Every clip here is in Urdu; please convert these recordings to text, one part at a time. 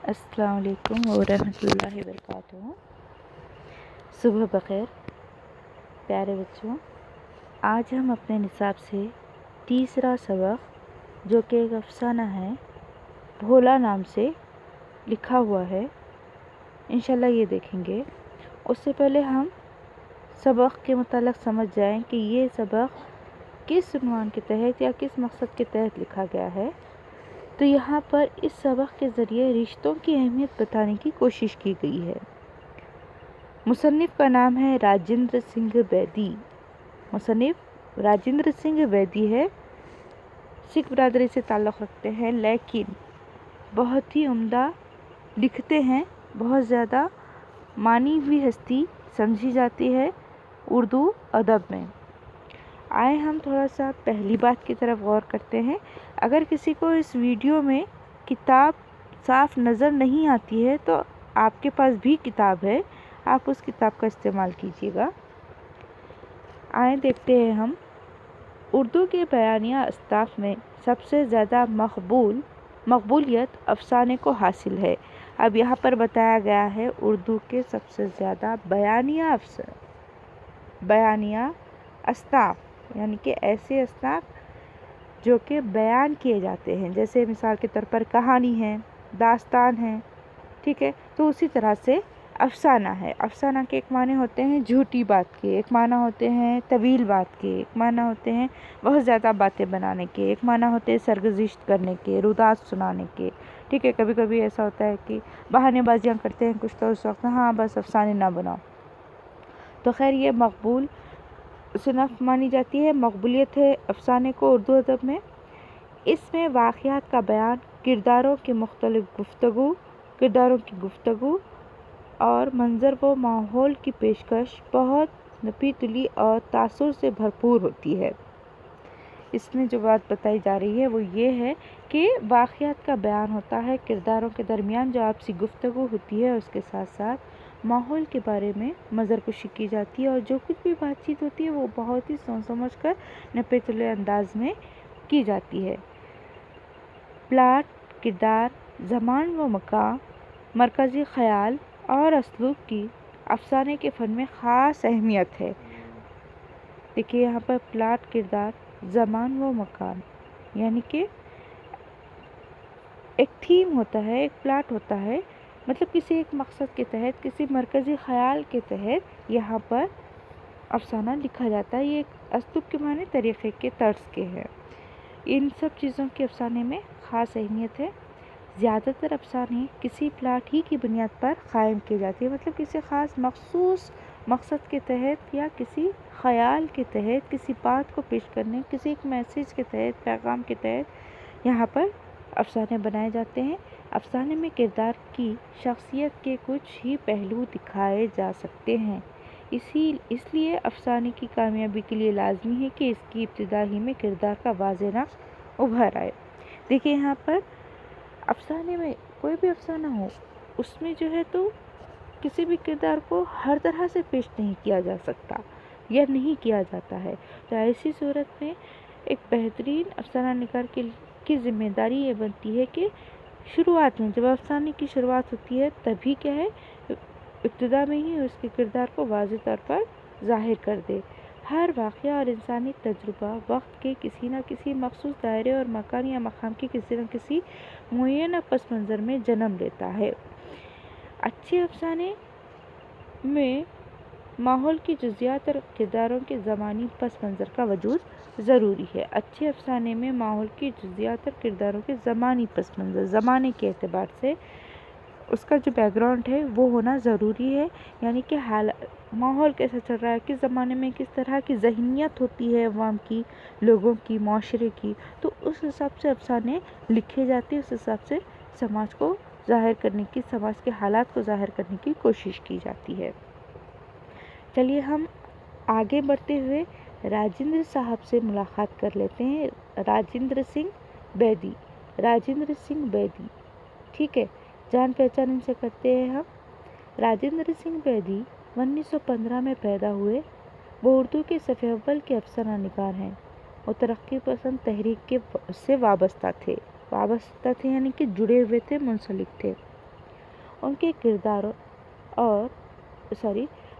السلام علیکم ورحمۃ اللہ وبرکاتہ۔ صبح بخیر پیارے بچوں، آج ہم اپنے نصاب سے تیسرا سبق جو کہ ایک افسانہ ہے بھولا نام سے لکھا ہوا ہے انشاءاللہ یہ دیکھیں گے۔ اس سے پہلے ہم سبق کے متعلق سمجھ جائیں کہ یہ سبق کس عنوان کے تحت یا کس مقصد کے تحت لکھا گیا ہے۔ تو یہاں پر اس سبق کے ذریعے رشتوں کی اہمیت بتانے کی کوشش کی گئی ہے۔ مصنف کا نام ہے راجندر سنگھ بیدی۔ مصنف راجندر سنگھ بیدی ہے، سکھ برادری سے تعلق رکھتے ہیں، لیکن بہت ہی عمدہ لکھتے ہیں، بہت زیادہ مانی ہوئی ہستی سمجھی جاتی ہے اردو ادب میں۔ آئے ہم تھوڑا سا پہلی بات کی طرف غور کرتے ہیں۔ اگر کسی کو اس ویڈیو میں کتاب صاف نظر نہیں آتی ہے تو آپ کے پاس بھی کتاب ہے، آپ اس کتاب کا استعمال کیجیے گا۔ آئے دیکھتے ہیں ہم اردو کے بیانیہ اصناف میں سب سے زیادہ مقبولیت افسانے کو حاصل ہے۔ اب یہاں پر بتایا گیا ہے اردو کے سب سے زیادہ بیانیہ اصناف، یعنی کہ ایسے اصناف جو کہ بیان کیے جاتے ہیں، جیسے مثال کے طور پر کہانی ہے، داستان ہے، ٹھیک ہے۔ تو اسی طرح سے افسانہ ہے۔ افسانہ کے ایک معنی ہوتے ہیں جھوٹی بات کے، ایک معنی ہوتے ہیں طویل بات کے، ایک معنی ہوتے ہیں بہت زیادہ باتیں بنانے کے، ایک معنی ہوتے ہیں سرگزشت کرنے کے، روداد سنانے کے، ٹھیک ہے۔ کبھی کبھی ایسا ہوتا ہے کہ بہانے بازیاں کرتے ہیں کچھ تو اس وقت ہاں بس افسانے نہ بناؤ۔ تو خیر یہ مقبول صنف مانی جاتی ہے، مقبولیت ہے افسانے کو اردو ادب میں۔ اس میں واقعات کا بیان، کرداروں کی گفتگو اور منظر و ماحول کی پیشکش بہت نپی تلی اور تاثر سے بھرپور ہوتی ہے۔ اس میں جو بات بتائی جا رہی ہے وہ یہ ہے کہ واقعات کا بیان ہوتا ہے، کرداروں کے درمیان جو آپسی گفتگو ہوتی ہے اس کے ساتھ ساتھ ماحول کے بارے میں منظر کشی کی جاتی ہے، اور جو کچھ بھی بات چیت ہوتی ہے وہ بہت ہی سوچ سمجھ کر نپے تلے انداز میں کی جاتی ہے۔ پلاٹ، کردار، زمان و مکان، مرکزی خیال اور اسلوب کی افسانے کے فن میں خاص اہمیت ہے۔ دیکھیے یہاں پر پلاٹ، کردار، زمان و مکان، یعنی کہ ایک تھیم ہوتا ہے، ایک پلاٹ ہوتا ہے، مطلب کسی ایک مقصد کے تحت، کسی مرکزی خیال کے تحت یہاں پر افسانہ لکھا جاتا ہے۔ یہ ایک اسلوب کے معنی طریقے کے طرز کے ہیں۔ ان سب چیزوں کی افسانے میں خاص اہمیت ہے۔ زیادہ تر افسانے کسی پلاٹ ہی کی بنیاد پر قائم کیے جاتے ہیں، مطلب کسی خاص مخصوص مقصد کے تحت یا کسی خیال کے تحت، کسی بات کو پیش کرنے، کسی ایک میسیج کے تحت، پیغام کے تحت یہاں پر افسانے بنائے جاتے ہیں۔ افسانے میں کردار کی شخصیت کے کچھ ہی پہلو دکھائے جا سکتے ہیں، اس لیے افسانے کی کامیابی کے لیے لازمی ہے کہ اس کی ابتدا ہی میں کردار کا واضح نقش ابھر آئے۔ دیکھیں یہاں پر افسانے میں کوئی بھی افسانہ ہو، اس میں جو ہے تو کسی بھی کردار کو ہر طرح سے پیش نہیں کیا جا سکتا یا نہیں کیا جاتا ہے۔ تو ایسی صورت میں ایک بہترین افسانہ نگار کی ذمہ داری یہ بنتی ہے کہ شروعات میں جب افسانے کی شروعات ہوتی ہے تبھی کیا ہے، ابتدا میں ہی اس کے کردار کو واضح طور پر ظاہر کر دے۔ ہر واقعہ اور انسانی تجربہ وقت کے کسی نہ کسی مخصوص دائرے اور مکان یا مقام کے کسی نہ کسی معینہ پس منظر میں جنم لیتا ہے۔ اچھے افسانے میں ماحول کی جزیات اور کرداروں کے زمانی پس منظر کا وجود ضروری ہے۔ اچھے افسانے میں ماحول کی جزیات اور کرداروں کے زمانی پس منظر، زمانے کے اعتبار سے اس کا جو بیک گراؤنڈ ہے وہ ہونا ضروری ہے، یعنی کہ ماحول کیسا چل رہا ہے، کس زمانے میں کس طرح کی ذہنیت ہوتی ہے عوام کی، لوگوں کی، معاشرے کی، تو اس حساب سے افسانے لکھے جاتے ہیں، اس حساب سے سماج کو ظاہر کرنے کی، سماج کے حالات کو ظاہر کرنے کی کوشش کی جاتی ہے۔ چلیے ہم آگے بڑھتے ہوئے راجندر صاحب سے ملاقات کر لیتے ہیں۔ راجندر سنگھ بیدی، ٹھیک ہے، جان پہچان ان سے کرتے ہیں ہم۔ راجندر سنگھ بیدی 1915 میں پیدا ہوئے۔ وہ اردو کے صف اول کے افسانہ نگار ہیں۔ وہ ترقی پسند تحریک سے وابستہ تھے یعنی کہ جڑے ہوئے تھے، منسلک تھے۔ ان کے کرداروں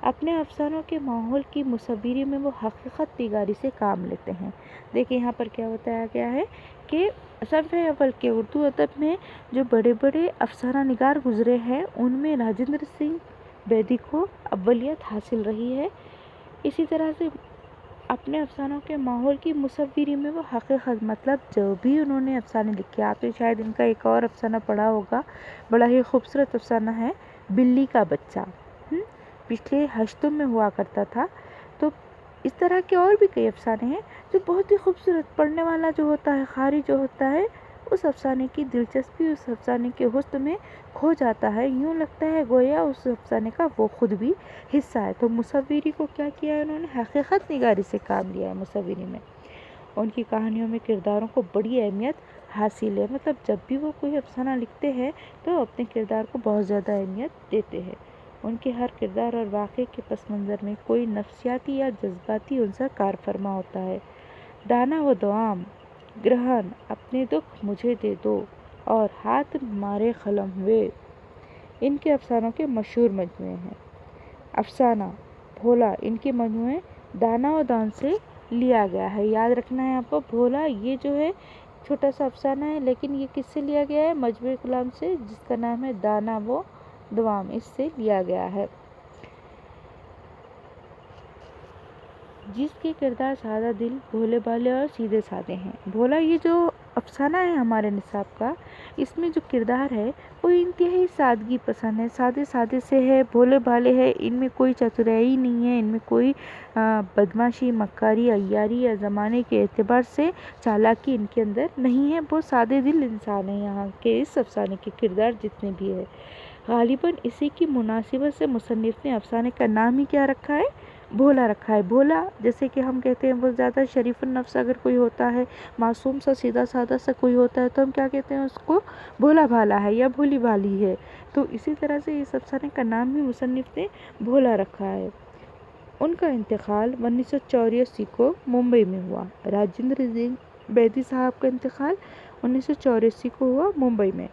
اپنے افسانوں کے ماحول کی مصوری میں وہ حقیقت نگاری سے کام لیتے ہیں۔ دیکھیں یہاں پر کیا بتایا گیا ہے کہ صنف اول کے اردو ادب میں جو بڑے بڑے افسانہ نگار گزرے ہیں ان میں راجندر سنگھ بیدی کو اولیت حاصل رہی ہے۔ اسی طرح سے اپنے افسانوں کے ماحول کی مصوری میں وہ حقیقت، مطلب جو بھی انہوں نے افسانے لکھے، آپ نے شاید ان کا ایک اور افسانہ پڑھا ہوگا، بڑا ہی خوبصورت افسانہ ہے بلی کا بچہ، پچھلے ہشتوں میں ہوا کرتا تھا۔ تو اس طرح کے اور بھی کئی افسانے ہیں جو بہت ہی خوبصورت، پڑھنے والا جو ہوتا ہے، قاری جو ہوتا ہے، اس افسانے کی دلچسپی اس افسانے کے حسن میں کھو جاتا ہے، یوں لگتا ہے گویا اس افسانے کا وہ خود بھی حصہ ہے۔ تو مصوری کو کیا کیا ہے انہوں نے؟ حقیقت نگاری سے کام لیا ہے مصوری میں۔ ان کی کہانیوں میں کرداروں کو بڑی اہمیت حاصل ہے، مطلب جب بھی وہ کوئی افسانہ لکھتے ہیں تو اپنے کردار کو بہت زیادہ اہمیت دیتے ہیں۔ ان کے ہر کردار اور واقعے کے پس منظر میں کوئی نفسیاتی یا جذباتی عنصر کار فرما ہوتا ہے۔ دانا و دوام، گرہن، اپنے دکھ مجھے دے دو اور ہاتھ مارے قلم وے ان کے افسانوں کے مشہور مجموعے ہیں۔ افسانہ بھولا ان کے مجموعے دانا و دان سے لیا گیا ہے۔ یاد رکھنا ہے آپ کو، بھولا یہ جو ہے چھوٹا سا افسانہ ہے، لیکن یہ کس سے لیا گیا ہے؟ مجموعے کلام سے، جس کا نام ہے دانا و دوام، اس سے لیا گیا ہے۔ جس کے کردار سادہ دل، بھولے بھالے اور سیدھے سادے ہیں۔ بھولا یہ جو افسانہ ہے ہمارے نصاب کا، اس میں جو کردار ہے وہ انتہائی سادگی پسند ہے، سادے سادے سے ہے، بھولے بھالے ہے، ان میں کوئی چترائی نہیں ہے، ان میں کوئی بدماشی، مکاری، عیاری یا زمانے کے اعتبار سے چالاکی ان کے اندر نہیں ہے۔ بہت سادے دل انسان ہیں یہاں کے اس افسانے کے کردار جتنے بھی ہے۔ غالباً اسی کی مناسبت سے مصنف نے افسانے کا نام ہی کیا رکھا ہے؟ بھولا رکھا ہے۔ بھولا جیسے کہ ہم کہتے ہیں بہت زیادہ شریف النفس اگر کوئی ہوتا ہے، معصوم سا سیدھا سادہ سا کوئی ہوتا ہے، تو ہم کیا کہتے ہیں؟ اس کو بھولا بھالا ہے یا بھولی بھالی ہے۔ تو اسی طرح سے اس افسانے کا نام بھی مصنف نے بھولا رکھا ہے۔ ان کا انتقال 1984 کو ممبئی میں ہوا۔ راجندر سنگھ بیدی صاحب کا انتقال 1984 کو ہوا ممبئی میں۔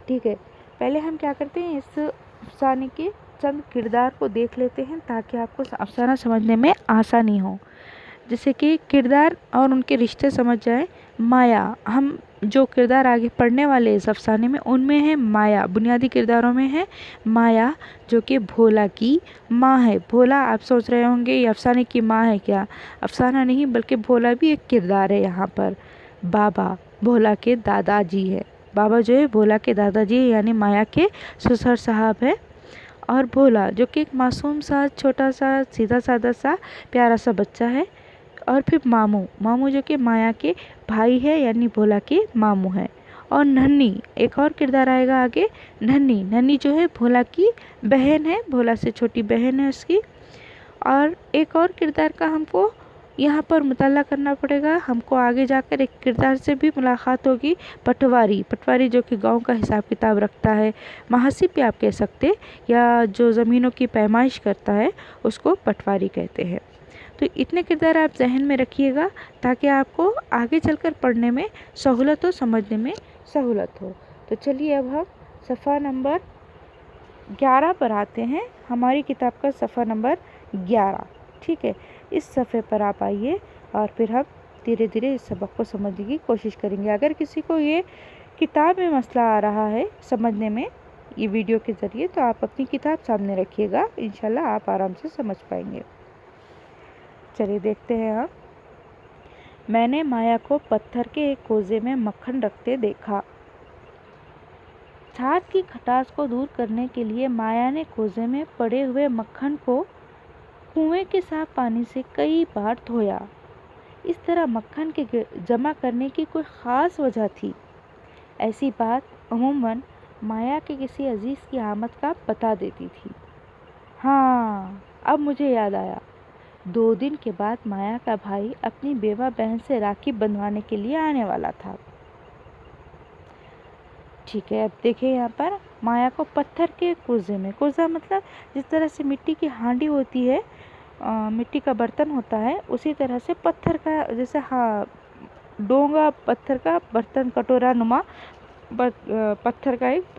ٹھیک ہے، پہلے ہم کیا کرتے ہیں، اس افسانے کے چند کردار کو دیکھ لیتے ہیں تاکہ آپ کو افسانہ سمجھنے میں آسانی ہو۔ جیسے کہ کردار اور ان کے رشتے سمجھ جائیں۔ مایا، ہم جو کردار آگے پڑھنے والے اس افسانے میں، ان میں ہے مایا، بنیادی کرداروں میں ہے مایا جو کہ بھولا کی ماں ہے۔ بھولا، آپ سوچ رہے ہوں گے یہ افسانے کی ماں ہے کیا؟ افسانہ نہیں بلکہ بھولا بھی ایک کردار ہے یہاں پر۔ بابا بھولا کے دادا جی ہے، بابا جو ہے بھولا کے دادا جی یعنی مایا کے سسر صاحب ہے۔ اور بھولا جو کہ ایک معصوم سا چھوٹا سا سیدھا سادہ سا پیارا سا بچہ ہے۔ اور پھر ماموں، ماموں جو کہ مایا کے بھائی ہے یعنی بھولا کے ماموں ہے۔ اور ننھی، ایک اور کردار آئے گا آگے، ننھی، ننھی جو ہے بھولا کی بہن ہے، بھولا سے چھوٹی بہن ہے اس کی۔ اور ایک اور کردار کا ہم کو یہاں پر مطالعہ کرنا پڑے گا، ہم کو آگے جا کر ایک کردار سے بھی ملاقات ہوگی، پٹواری، پٹواری جو کہ گاؤں کا حساب کتاب رکھتا ہے، محاسب بھی آپ کہہ سکتے، یا جو زمینوں کی پیمائش کرتا ہے اس کو پٹواری کہتے ہیں۔ تو اتنے کردار آپ ذہن میں رکھیے گا تاکہ آپ کو آگے چل کر پڑھنے میں سہولت ہو، سمجھنے میں سہولت ہو۔ تو چلیے اب ہم صفحہ نمبر 11 پر آتے ہیں، ہماری کتاب کا صفحہ نمبر 11۔ ٹھیک ہے، اس صفحے پر آپ آئیے اور پھر ہم دھیرے دھیرے اس سبق کو سمجھنے کی کوشش کریں گے۔ اگر کسی کو یہ کتاب میں مسئلہ آ رہا ہے سمجھنے میں یہ ویڈیو کے ذریعے، تو آپ اپنی کتاب سامنے رکھیے گا، انشاءاللہ آپ آرام سے سمجھ پائیں گے۔ چلیے دیکھتے ہیں ہم۔ میں نے مایا کو پتھر کے ایک کوزے میں مکھن رکھتے دیکھا۔ چھاچھ کی کھٹاس کو دور کرنے کے لیے مایا نے کوزے میں پڑے ہوئے مکھن کو کنویں کے صاف پانی سے کئی بار دھویا۔ اس طرح مکھن کے جمع کرنے کی کوئی خاص وجہ تھی۔ ایسی بات عموماً مایا کے کسی عزیز کی آمد کا بتا دیتی تھی۔ ہاں، اب مجھے یاد آیا، 2 دن کے بعد مایا کا بھائی اپنی بیوہ بہن سے راکھی بندھوانے کے لیے آنے والا تھا۔ ٹھیک ہے، اب دیکھیں یہاں پر مایا کو پتھر کے کوزے میں، کوزہ مطلب جس طرح سے مٹی کی ہانڈی ہوتی ہے، مٹی کا برتن ہوتا ہے، اسی طرح سے پتھر کا، جیسے ڈونگا پتھر کا برتن، کٹورا نما پتھر کا ایک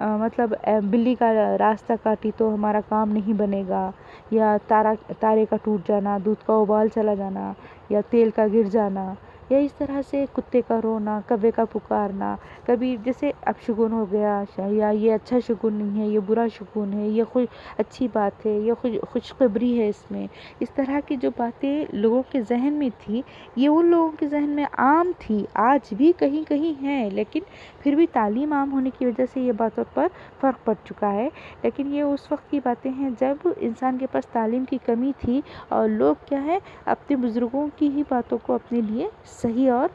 مطلب بلی کا راستہ کاٹی تو ہمارا کام نہیں بنے گا، یا تارے کا ٹوٹ جانا، دودھ کا ابال چلا جانا، یا تیل کا گر جانا، یا اس طرح سے کتے کا رونا، کوے کا پکارنا، کبھی جیسے اپشگن ہو گیا، یا یہ اچھا شگون نہیں ہے، یہ برا شگون ہے، یہ اچھی بات ہے، یہ خوشخبری ہے اس میں، اس طرح کی جو باتیں لوگوں کے ذہن میں تھی، یہ ان لوگوں کے ذہن میں عام تھی، آج بھی کہیں کہیں ہیں، لیکن پھر بھی تعلیم عام ہونے کی وجہ سے یہ باتوں پر فرق پڑ چکا ہے۔ لیکن یہ اس وقت کی باتیں ہیں جب انسان کے پاس تعلیم کی کمی تھی، اور لوگ کیا ہے اپنے بزرگوں کی ہی باتوں کو اپنے لیے صحیح اور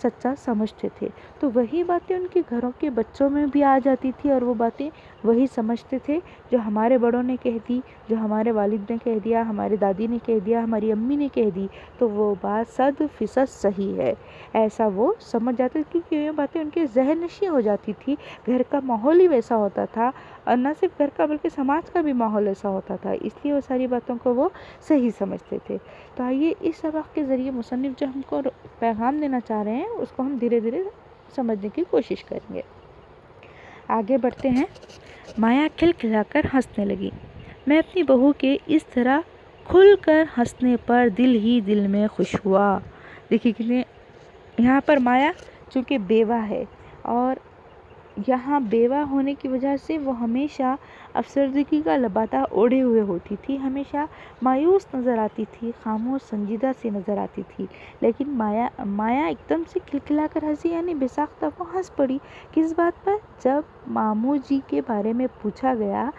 سچا سمجھتے تھے، تو وہی باتیں ان کے گھروں کے بچوں میں بھی آ جاتی تھی، اور وہ باتیں وہی سمجھتے تھے جو ہمارے بڑوں نے کہہ دی، جو ہمارے والد نے کہہ دیا، ہماری دادی نے کہہ دیا، ہماری امی نے کہہ دی، تو وہ بات 100% صحیح ہے، ایسا وہ سمجھ جاتے، کیونکہ یہ باتیں ان کے ذہن نشیں ہو جاتی تھی، گھر کا ماحول ہی ویسا ہوتا تھا، اور نہ صرف گھر کا بلکہ سماج کا بھی ماحول ایسا ہوتا تھا، اس لیے وہ ساری باتوں کو وہ صحیح سمجھتے تھے۔ تو آئیے اس سبق کے ذریعے مصنف جو ہم کو پیغام دینا چاہ رہے ہیں اس کو ہم دھیرے دھیرے سمجھنے کی کوشش کریں گے۔ آگے بڑھتے ہیں۔ مایا کھل کھلا کر ہنسنے لگی۔ میں اپنی بہو کے اس طرح کھل کر ہنسنے پر دل ہی دل میں خوش ہوا۔ دیکھیے کتنے، یہاں پر مایا چونکہ بیوہ ہے، اور یہاں بیوہ ہونے کی وجہ سے وہ ہمیشہ افسردگی کا لبادہ اوڑھے ہوئے ہوتی تھی، ہمیشہ مایوس نظر آتی تھی، خاموش سنجیدہ سی نظر آتی تھی، لیکن مایا ایک دم سے کھلکھلا کر ہنسی، یعنی بے ساختہ وہ ہنس پڑی۔ کس بات پر؟ جب ماموں جی کے بارے میں پوچھا گیا،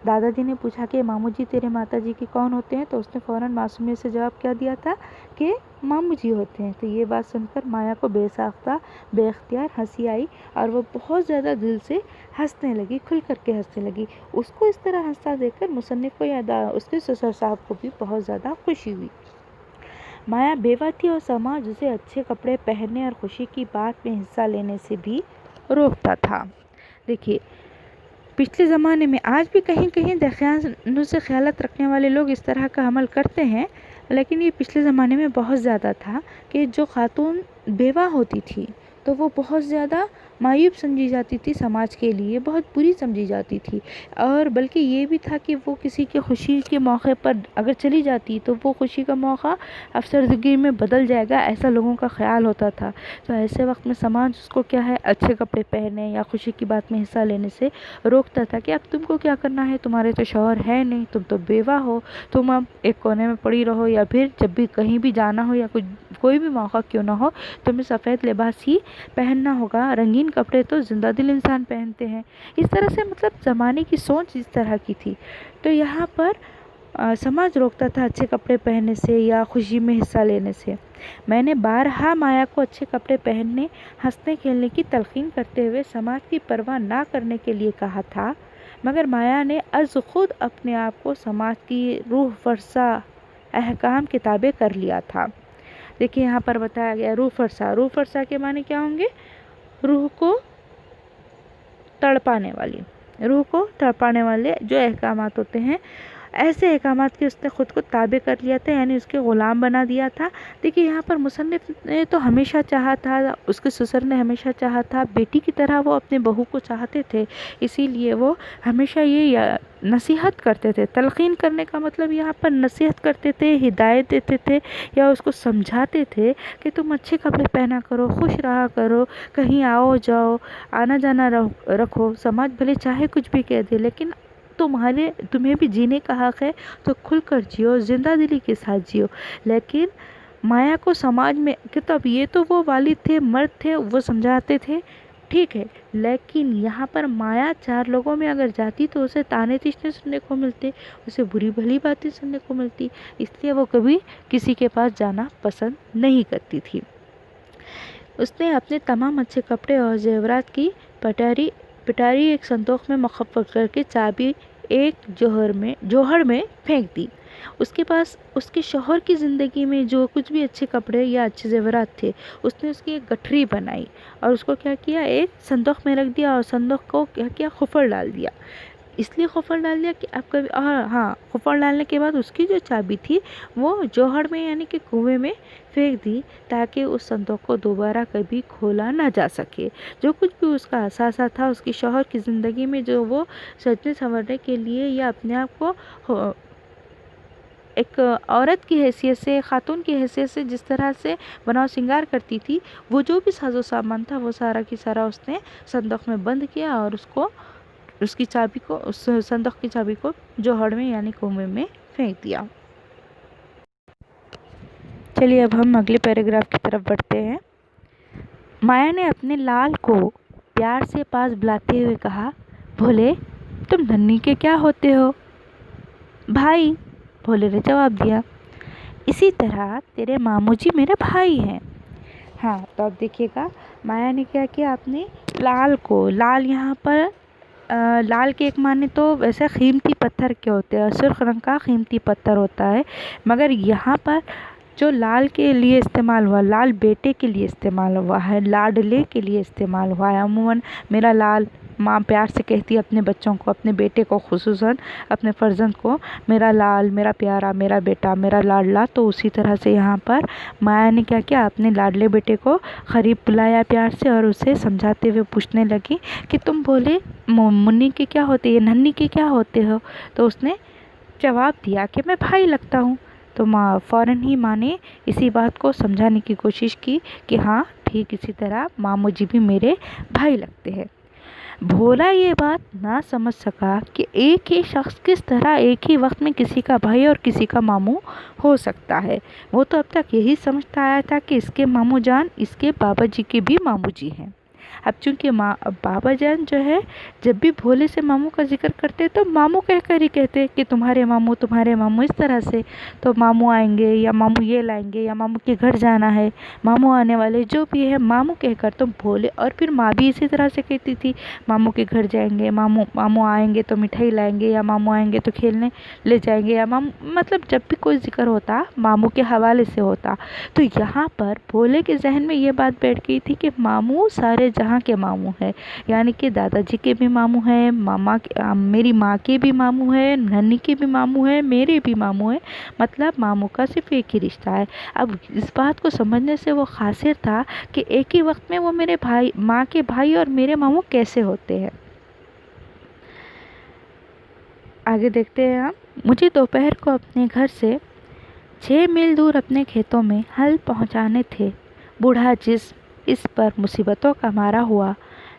دادا جی نے پوچھا کہ ماموں جی تیرے ماتا جی کے کون ہوتے ہیں، تو اس نے فوراً معصومیت سے جواب کیا دیا تھا کہ ماموں جی ہوتے ہیں۔ تو یہ بات سن کر مایا کو بے ساختہ بے اختیار ہنسی آئی، اور وہ بہت زیادہ دل سے ہنسنے لگی، کھل کر کے ہنسنے لگی۔ اس کو اس طرح ہنستا دیکھ کر مصنف کو یا اس کے سسر صاحب کو بھی بہت زیادہ خوشی ہوئی۔ مایا بیوہ تھی، اور سماج اسے اچھے کپڑے پہننے اور خوشی کی بات میں حصہ لینے سے بھی روکتا تھا۔ دیکھیے پچھلے زمانے میں، آج بھی کہیں کہیں دقیانوس سے خیالات رکھنے والے لوگ اس طرح کا عمل کرتے ہیں، لیکن یہ پچھلے زمانے میں بہت زیادہ تھا کہ جو خاتون بیوہ ہوتی تھی تو وہ بہت زیادہ معیوب سمجھی جاتی تھی، سماج کے لیے بہت بری سمجھی جاتی تھی، اور بلکہ یہ بھی تھا کہ وہ کسی کے خوشی کے موقع پر اگر چلی جاتی تو وہ خوشی کا موقع افسردگی میں بدل جائے گا، ایسا لوگوں کا خیال ہوتا تھا۔ تو ایسے وقت میں سماج اس کو کیا ہے، اچھے کپڑے پہنے یا خوشی کی بات میں حصہ لینے سے روکتا تھا کہ اب تم کو کیا کرنا ہے، تمہارے تو شوہر ہے نہیں، تم تو بیوہ ہو، تم اب ایک کونے میں پڑی رہو، یا پھر جب بھی کہیں بھی جانا ہو یا کوئی بھی موقع کیوں نہ ہو، تمہیں سفید لباس ہی پہننا ہوگا، رنگین کپڑے تو زندہ دل انسان پہنتے ہیں۔ اس طرح سے مطلب زمانے کی سوچ اس طرح کی تھی، تو یہاں پر سماج روکتا تھا اچھے کپڑے پہننے سے یا خوشی میں حصہ لینے سے۔ میں نے بارہا مایا کو اچھے کپڑے پہننے، ہنسنے کھیلنے کی تلقین کرتے ہوئے سماج کی پرواہ نہ کرنے کے لیے کہا تھا، مگر مایا نے از خود اپنے آپ کو سماج کی روح فرسا احکام کے تابع کر لیا تھا۔ دیکھیے یہاں پر بتایا گیا روح فرسا کے معنی کیا ہوں گے؟ روح کو تڑپانے والے جو احکامات ہوتے ہیں، ایسے احکامات کے اس نے خود کو تابع کر لیا تھا، یعنی اس کے غلام بنا دیا تھا۔ دیکھیے یہاں پر مصنف نے تو ہمیشہ چاہا تھا، اس کے سسر نے ہمیشہ چاہا تھا، بیٹی کی طرح وہ اپنے بہو کو چاہتے تھے، اسی لیے وہ ہمیشہ یہ نصیحت کرتے تھے۔ تلقین کرنے کا مطلب یہاں پر نصیحت کرتے تھے، ہدایت دیتے تھے، یا اس کو سمجھاتے تھے کہ تم اچھے کپڑے پہنا کرو، خوش رہا کرو، کہیں آؤ جاؤ، آنا جانا رکھو، سماج بھلے چاہے کچھ بھی کہہ دے، لیکن تمہیں بھی جینے کا حق ہے، تو کھل کر جیو، زندہ دلی کے ساتھ جیو۔ لیکن مایا کو سماج میں اب یہ تو وہ والد تھے، مرد تھے، وہ سمجھاتے تھے، ٹھیک ہے، لیکن یہاں پر مایا چار لوگوں میں اگر جاتی تو اسے تانے تیشنے سننے کو ملتے، اسے بری بھلی باتیں سننے کو ملتی، اس لیے وہ کبھی کسی کے پاس جانا پسند نہیں کرتی تھی۔ اس نے اپنے تمام اچھے کپڑے اور زیورات کی پٹاری ایک صندوق میں مخفف کر کے چابی ایک جوہر میں پھینک دی۔ اس کے پاس اس کے شوہر کی زندگی میں جو کچھ بھی اچھے کپڑے یا اچھے زیورات تھے، اس نے اس کی ایک گٹھری بنائی، اور اس کو کیا کیا، ایک صندوق میں رکھ دیا، اور صندوق کو کیا کیا، خفر ڈال دیا۔ اس لیے خفر ڈال دیا کہ اب کبھی، اور ہاں، خفر ڈالنے کے بعد اس کی جو چابی تھی وہ جوہر میں یعنی کہ کنویں میں پھینک دی، تاکہ اس صندوق کو دوبارہ کبھی کھولا نہ جا سکے۔ جو کچھ بھی اس کا اثاثہ تھا اس کی شوہر کی زندگی میں، جو وہ سجنے سنورنے کے لیے یا اپنے آپ کو ایک عورت کی حیثیت سے، خاتون کی حیثیت سے جس طرح سے بناؤ سنگار کرتی تھی، وہ جو بھی ساز و سامان تھا وہ سارا کی سارا اس نے صندوق میں بند کیا، اور اس کی چابی کو، اس صندوق کی چابی کو جوہر میں یعنی کنویں میں پھینک دیا۔ چلیے اب ہم اگلے پیراگراف کی طرف بڑھتے ہیں۔ مایا نے اپنے لال کو پیار سے پاس بلاتے ہوئے کہا، بھولے تم ننھی کے کیا ہوتے ہو؟ بھائی، بھولے نے جواب دیا۔ اسی طرح تیرے ماموں جی میرے بھائی ہیں۔ ہاں، تو اب دیکھیے گا مایا نے کیا کیا، اپنے لال کو، لال یہاں پر لال کے ایک معنی تو ویسے قیمتی پتھر کے ہوتے ہیں، سرخ رنگ کا قیمتی پتھر ہوتا ہے، مگر یہاں پر جو لال کے لیے استعمال ہوا، لال بیٹے کے لیے استعمال ہوا ہے، لاڈلے کے لیے استعمال ہوا ہے۔ عموماً میرا لال ماں پیار سے کہتی ہے اپنے بچوں کو، اپنے بیٹے کو، خصوصاً اپنے فرزند کو، میرا لال، میرا پیارا، میرا بیٹا، میرا لاڈلا۔ تو اسی طرح سے یہاں پر مایا نے کیا کیا، اپنے لاڈلے بیٹے کو قریب بلایا پیار سے، اور اسے سمجھاتے ہوئے پوچھنے لگی کہ تم بھولے منی کے کیا ہوتے، یہ ننھی کے کیا ہوتے ہو؟ تو اس نے جواب دیا کہ میں بھائی لگتا ہوں۔ تو فوراً ہی ماں نے اسی بات کو سمجھانے کی کوشش کی کہ ہاں ٹھیک اسی طرح ماموں جی بھی میرے بھائی لگتے ہیں۔ بھولا یہ بات نہ سمجھ سکا کہ ایک ہی شخص کس طرح ایک ہی وقت میں کسی کا بھائی اور کسی کا ماموں ہو سکتا ہے۔ وہ تو اب تک یہی سمجھتا آیا تھا کہ اس کے ماموں جان اس کے بابا جی کے بھی ماموں جی ہیں۔ اب چونکہ بابا جان جو ہے جب بھی بھولے سے ماموں کا ذکر کرتے تو ماموں کہہ کر ہی کہتے کہ تمہارے ماموں اس طرح سے، تو ماموں آئیں گے یا ماموں یہ لائیں گے یا ماموں کے گھر جانا ہے، ماموں آنے والے، جو بھی ہے ماموں کہہ کر تو بھولے، اور پھر ماں بھی اسی طرح سے کہتی تھی ماموں کے گھر جائیں گے، ماموں آئیں گے تو مٹھائی لائیں گے، یا ماموں آئیں گے تو کھیلنے لے جائیں گے، یا مطلب جب بھی کوئی ذکر ہوتا ماموں کے حوالے سے ہوتا۔ تو یہاں پر بھولے کے ذہن میں یہ بات بیٹھ گئی تھی کہ ماموں سارے جہاں کے ماموں ہیں، یعنی کہ دادا جی کے بھی ماموں ہیں، میری ماں کے بھی ماموں ہیں، ننھی کے بھی ماموں ہیں، میرے بھی ماموں ہیں، مطلب ماموں کا صرف ایک ہی رشتہ ہے۔ اب اس بات کو سمجھنے سے وہ قاصر تھا کہ ایک ہی وقت میں وہ میرے بھائی، ماں کے بھائی اور میرے ماموں کیسے ہوتے ہیں۔ آگے دیکھتے ہیں ہم۔ مجھے دوپہر کو اپنے گھر سے 6 میل دور اپنے کھیتوں میں ہل پہنچانے تھے۔ بوڑھا جسم اس پر مصیبتوں کا مارا ہوا،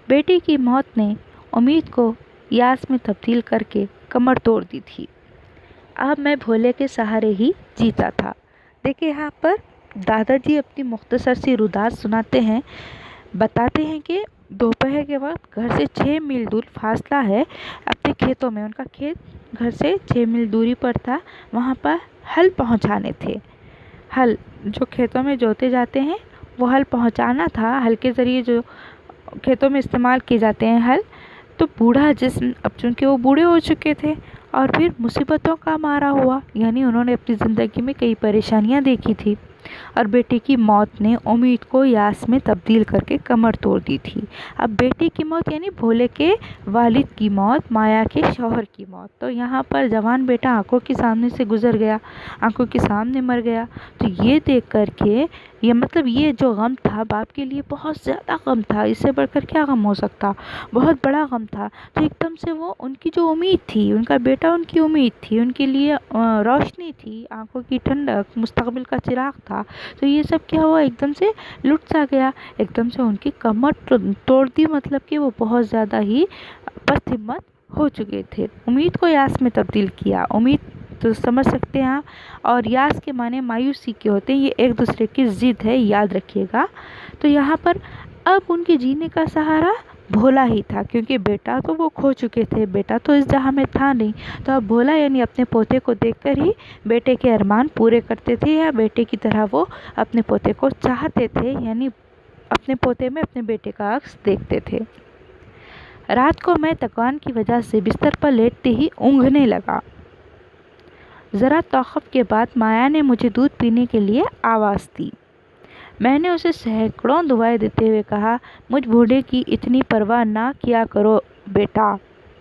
بیٹی کی موت نے امید کو یاس میں تبدیل کر کے کمر توڑ دی تھی۔ اب میں بھولے کے سہارے ہی جیتا تھا۔ دیکھیں یہاں پر دادا جی اپنی مختصر سی روداد سناتے ہیں، بتاتے ہیں کہ دوپہر کے وقت گھر سے 6 میل دور فاصلہ ہے اپنے کھیتوں میں، ان کا کھیت گھر سے 6 میل دوری پر تھا، وہاں پر ہل پہنچانے تھے۔ ہل جو کھیتوں میں جوتے جاتے ہیں وہ ہل پہنچانا تھا، ہل کے ذریعے جو کھیتوں میں استعمال کیے جاتے ہیں ہل۔ تو بوڑھا جسم، اب چونکہ وہ بوڑھے ہو چکے تھے اور پھر مصیبتوں کا مارا ہوا، یعنی انہوں نے اپنی زندگی میں کئی پریشانیاں دیکھی تھی، اور بیٹے کی موت نے امید کو یاس میں تبدیل کر کے کمر توڑ دی تھی۔ اب بیٹے کی موت یعنی بھولے کے والد کی موت، مایا کے شوہر کی موت، تو یہاں پر جوان بیٹا آنکھوں کے سامنے سے گزر گیا، آنکھوں کے سامنے مر گیا۔ تو یہ دیکھ کر کے یہ جو غم تھا باپ کے لیے بہت زیادہ غم تھا، اس سے بڑھ کر کیا غم ہو سکتا، بہت بڑا غم تھا۔ تو ایک دم سے وہ ان کی جو امید تھی، ان کا بیٹا ان کی امید تھی، ان کے لیے روشنی تھی، آنکھوں کی ٹھنڈک، مستقبل کا چراغ تھا، تو یہ سب کیا ہوا، ایک دم سے لٹ سا گیا، ایک دم سے ان کی کمر توڑ دی، مطلب کہ وہ بہت زیادہ ہی پست ہمت ہو چکے تھے، امید کو یاس میں تبدیل کیا۔ امید تو سمجھ سکتے ہیں آپ، اور یاس کے معنی مایوسی کے ہوتے ہیں، یہ ایک دوسرے کی ضد ہے، یاد رکھیے گا۔ تو یہاں پر اب ان کے جینے کا سہارا بھولا ہی تھا، کیونکہ بیٹا تو وہ کھو چکے تھے، بیٹا تو اس جہاں میں تھا نہیں، تو اب بھولا یعنی اپنے پوتے کو دیکھ کر ہی بیٹے کے ارمان پورے کرتے تھے، یا بیٹے کی طرح وہ اپنے پوتے کو چاہتے تھے، یعنی اپنے پوتے میں اپنے بیٹے کا عکس دیکھتے تھے۔ رات کو میں تکان کی وجہ سے بستر پر لیٹتے ہی اونگھنے لگا۔ ذرا توقف کے بعد مایا نے مجھے دودھ پینے کے لیے آواز دی۔ میں نے اسے سینکڑوں دعائیں دیتے ہوئے کہا، مجھ بوڑھے کی اتنی پرواہ نہ کیا کرو بیٹا،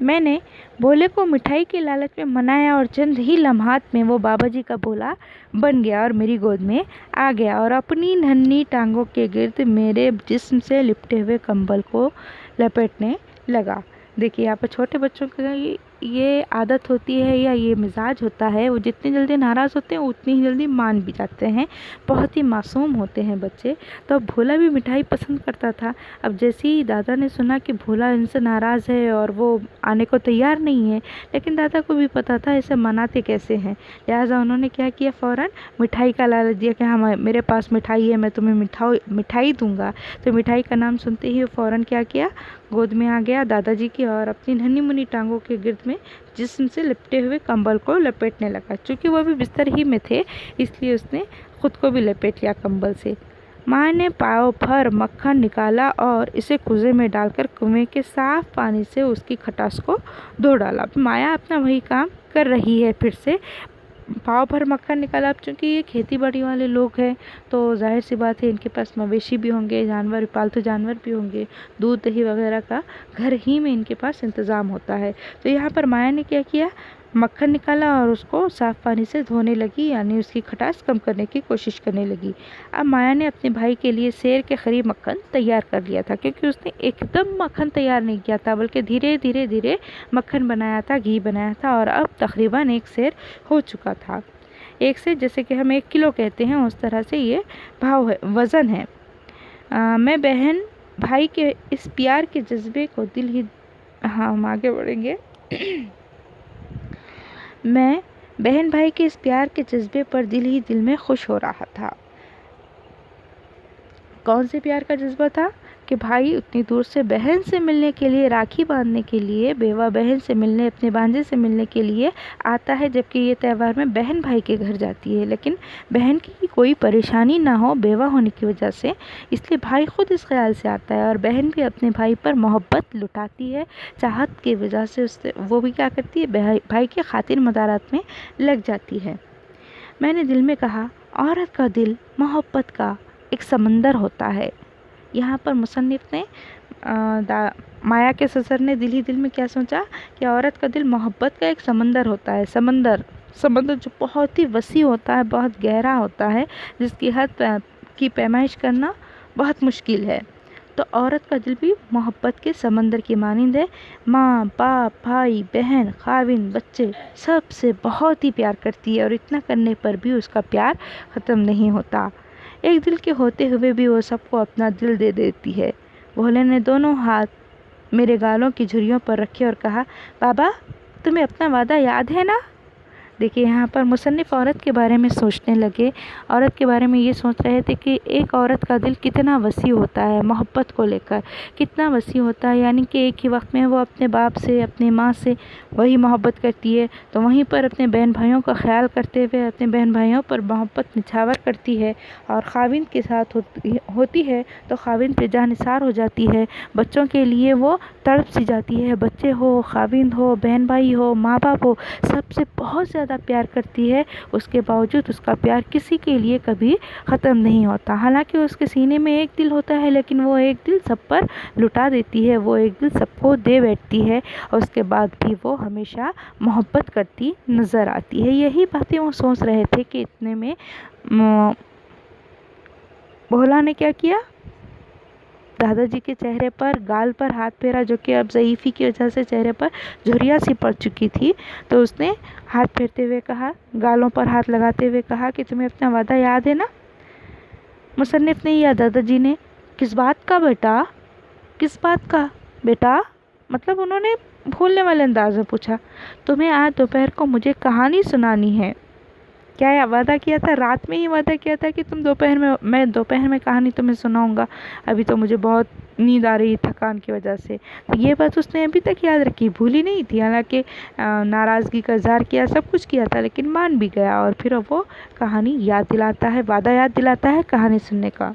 میں نے بھولے کو مٹھائی کے لالچ میں منایا اور چند ہی لمحات میں وہ بابا جی کا بھولا بن گیا اور میری گود میں آ گیا اور اپنی ننھی ٹانگوں کے گرد میرے جسم سے لپٹے ہوئے کمبل کو لپیٹنے لگا۔ دیکھیے یہاں پر چھوٹے بچوں کی یہ عادت ہوتی ہے یا یہ مزاج ہوتا ہے، وہ جتنی جلدی ناراض ہوتے ہیں اتنی ہی جلدی مان بھی جاتے ہیں، بہت ہی معصوم ہوتے ہیں بچے۔ تو اب بھولا بھی مٹھائی پسند کرتا تھا۔ اب جیسے ہی دادا نے سنا کہ بھولا ان سے ناراض ہے اور وہ آنے کو تیار نہیں ہے، لیکن دادا کو بھی پتا تھا اسے مناتے کیسے ہیں، لہٰذا انہوں نے کیا کیا، فوراً مٹھائی کا لالچ دیا کہ ہاں میرے پاس مٹھائی ہے، میں تمہیں مٹھائی دوں گا۔ تو مٹھائی کا نام سنتے ہی وہ فوراً کیا کیا، گود میں آ گیا دادا جی کی اور اپنی ننھی منھی ٹانگوں کے گرد میں جسم سے لپٹے ہوئے کمبل کو لپیٹنے لگا۔ چونکہ وہ بھی بستر ہی میں تھے اس لیے اس نے خود کو بھی لپیٹ لیا کمبل سے۔ ماں نے پاؤ بھر مکھن نکالا اور اسے کوزے میں ڈال کر کنویں کے صاف پانی سے اس کی کھٹاس کو دھو ڈالا۔ مایا اپنا وہی کام کر رہی ہے، پھر سے پاؤ بھر مکھن نکالا۔ اب چونکہ یہ کھیتی باڑی والے لوگ ہیں تو ظاہر سی بات ہے ان کے پاس مویشی بھی ہوں گے، جانور، پالتو جانور بھی ہوں گے، دودھ دہی وغیرہ کا گھر ہی میں ان کے پاس انتظام ہوتا ہے۔ تو یہاں پر مایا نے کیا کیا، مکھن نکالا اور اس کو صاف پانی سے دھونے لگی، یعنی اس کی کھٹاس کم کرنے کی کوشش کرنے لگی۔ اب مایا نے اپنے بھائی کے لیے سیر کے قریب مکھن تیار کر لیا تھا، کیونکہ اس نے ایک دم مکھن تیار نہیں کیا تھا بلکہ دھیرے دھیرے مکھن بنایا تھا، گھی بنایا تھا اور اب تقریباً ایک سیر ہو چکا تھا۔ ایک سیر جیسے کہ ہم 1 کلو کہتے ہیں، اس طرح سے یہ وزن ہے۔ میں بہن بھائی کے اس پیار کے جذبے کو ہم آگے بڑھیں گے۔ میں بہن بھائی کے اس پیار کے جذبے پر دل ہی دل میں خوش ہو رہا تھا۔ کون سے پیار کا جذبہ تھا کہ بھائی اتنی دور سے بہن سے ملنے کے لیے، راکھی باندھنے کے لیے، بیوہ بہن سے ملنے، اپنے بھانجے سے ملنے کے لیے آتا ہے، جبکہ یہ تہوار میں بہن بھائی کے گھر جاتی ہے، لیکن بہن کی کوئی پریشانی نہ ہو بیوہ ہونے کی وجہ سے، اس لیے بھائی خود اس خیال سے آتا ہے اور بہن بھی اپنے بھائی پر محبت لٹاتی ہے، چاہت کی وجہ سے وہ بھی کیا کرتی ہے، بھائی کی خاطر مدارات میں لگ جاتی ہے۔ میں نے دل میں کہا، عورت کا دل محبت کا ایک سمندر ہوتا ہے۔ یہاں پر مصنف نے مایا کے سسر نے دل ہی دل میں کیا سوچا کہ عورت کا دل محبت کا ایک سمندر ہوتا ہے۔ سمندر جو بہت ہی وسیع ہوتا ہے، بہت گہرا ہوتا ہے، جس کی حد کی پیمائش کرنا بہت مشکل ہے۔ تو عورت کا دل بھی محبت کے سمندر کی مانند ہے۔ ماں، باپ، بھائی، بہن، خاوند، بچے سب سے بہت ہی پیار کرتی ہے اور اتنا کرنے پر بھی اس کا پیار ختم نہیں ہوتا۔ ایک دل کے ہوتے ہوئے بھی وہ سب کو اپنا دل دے دیتی ہے۔ بھولے نے دونوں ہاتھ میرے گالوں کی جھریوں پر رکھے اور کہا، بابا تمہیں اپنا وعدہ یاد ہے نا؟ دیکھیے یہاں پر مصنف عورت کے بارے میں سوچنے لگے، عورت کے بارے میں یہ سوچ رہے تھے کہ ایک عورت کا دل کتنا وسیع ہوتا ہے، محبت کو لے کر کتنا وسیع ہوتا ہے، یعنی کہ ایک ہی وقت میں وہ اپنے باپ سے، اپنے ماں سے وہی محبت کرتی ہے، تو وہیں پر اپنے بہن بھائیوں کا خیال کرتے ہوئے اپنے بہن بھائیوں پر محبت نچھاور کرتی ہے، اور خاوند کے ساتھ ہوتی ہے تو خاوند پہ جاں نثار ہو جاتی ہے، بچوں کے لیے وہ تڑپ سی جاتی ہے، بچے ہو، خاوند ہو، بہن بھائی ہو، ماں باپ ہو، سب سے بہت زیادہ پیار کرتی ہے۔ اس کے باوجود اس کا پیار کسی کے لیے کبھی ختم نہیں ہوتا، حالانکہ اس کے سینے میں ایک دل ہوتا ہے، لیکن وہ ایک دل سب پر لٹا دیتی ہے، وہ ایک دل سب کو دے بیٹھتی ہے، اور اس کے بعد بھی وہ ہمیشہ محبت کرتی نظر آتی ہے۔ یہی باتیں وہ سوچ رہے تھے کہ اتنے میں بھولا نے کیا کیا، دادا جی کے چہرے پر، گال پر ہاتھ پھیرا، جو کہ اب ضعیفی کی وجہ سے چہرے پر جھریاں سی پڑ چکی تھی، تو اس نے ہاتھ پھیرتے ہوئے کہا، گالوں پر ہاتھ لگاتے ہوئے کہا کہ تمہیں اپنا وعدہ یاد ہے نا؟ مصنف نے یا دادا جی نے، کس بات کا بیٹا؟ کس بات کا بیٹا؟ مطلب انہوں نے بھولنے والے انداز میں پوچھا۔ تمہیں آج دوپہر کو مجھے کہانی سنانی ہے۔ کیا وعدہ کیا تھا؟ رات میں ہی وعدہ کیا تھا کہ میں دوپہر میں کہانی تمہیں سناؤں گا، ابھی تو مجھے بہت نیند آ رہی تھکان کی وجہ سے۔ تو یہ بات اس نے ابھی تک یاد رکھی، بھولی نہیں تھی، حالانکہ ناراضگی کا اظہار کیا، سب کچھ کیا تھا، لیکن مان بھی گیا، اور پھر وہ کہانی یاد دلاتا ہے، وعدہ یاد دلاتا ہے کہانی سننے کا۔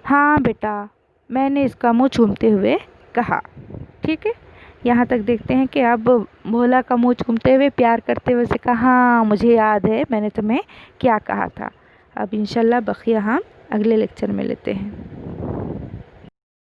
ہاں بیٹا، میں نے اس کا منہ چومتے ہوئے کہا۔ ٹھیک ہے، یہاں تک دیکھتے ہیں کہ اب بھولا کا منہ چومتے ہوئے، پیار کرتے ہوئے سے کہا، ہاں مجھے یاد ہے میں نے تمہیں کیا کہا تھا۔ اب انشاءاللہ بقیہ ہم اگلے لیکچر میں لیتے ہیں۔